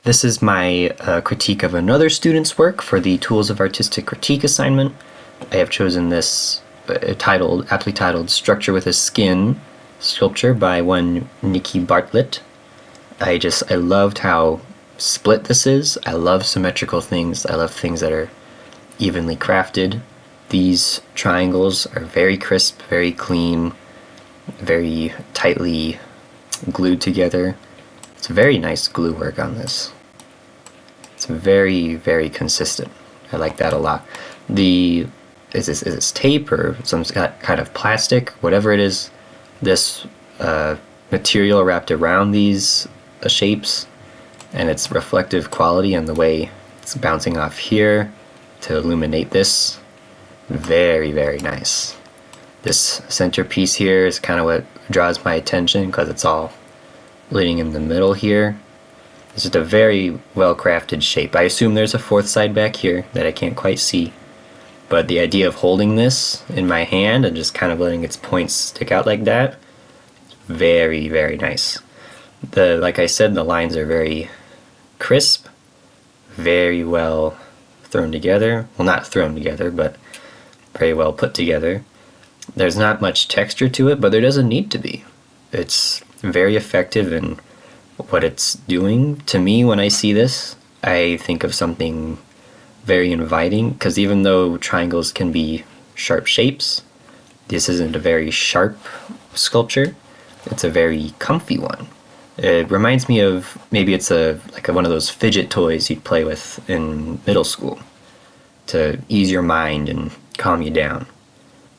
This is my critique of another student's work for the Tools of Artistic Critique assignment. I have chosen this aptly titled Structure with a Skin sculpture by one Nikki Bartlett. I loved how split this is. I love symmetrical things. I love things that are evenly crafted. These triangles are very crisp, very clean, very tightly glued together. It's very nice glue work on this. It's very, very consistent. I like that a lot. Is this tape or some kind of plastic? Whatever it is, this material wrapped around these shapes, and its reflective quality and the way it's bouncing off here to illuminate this. Very, very nice. This centerpiece here is kind of what draws my attention because it's all leading in the middle here. It's just a very well crafted shape. I assume there's a fourth side back here that I can't quite see, but the idea of holding this in my hand and just kind of letting its points stick out like that, very, very nice. Like I said, the lines are very crisp, very well thrown together. Well, not thrown together, but very well put together. There's not much texture to it, but there doesn't need to be. It's very effective in what it's doing. To me, when I see this, I think of something very inviting, because even though triangles can be sharp shapes, this isn't a very sharp sculpture. It's a very comfy one. It reminds me of, maybe it's like one of those fidget toys you'd play with in middle school to ease your mind and calm you down.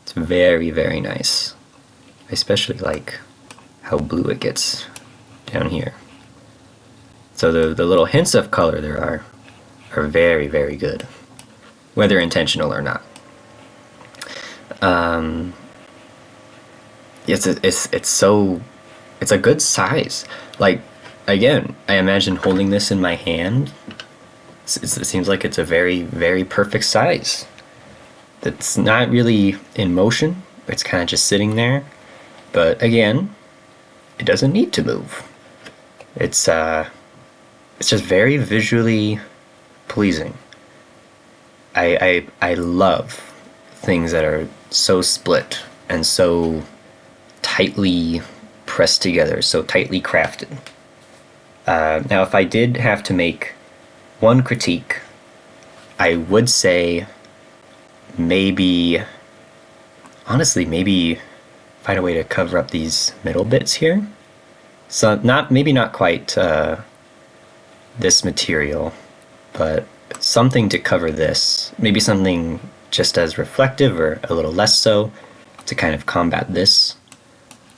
It's very, very nice. I especially like how blue it gets down here. So the little hints of color there are very, very good, whether intentional or not. It's a good size. Like, again, I imagine holding this in my hand. It seems like it's a very, very perfect size. It's not really in motion. It's kind of just sitting there. But again, it doesn't need to move. It's just very visually pleasing. I love things that are so split and so tightly pressed together, so tightly crafted. Now, if I did have to make one critique, I would say maybe find a way to cover up these middle bits here. So maybe not quite this material, but something to cover this. Maybe something just as reflective or a little less so to kind of combat this.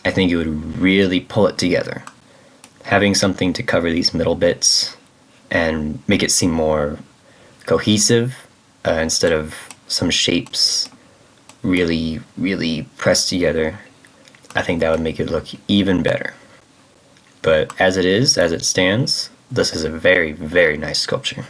I think it would really pull it together. Having something to cover these middle bits and make it seem more cohesive instead of some shapes really, really pressed together. I think that would make it look even better. But as it stands, this is a very, very nice sculpture.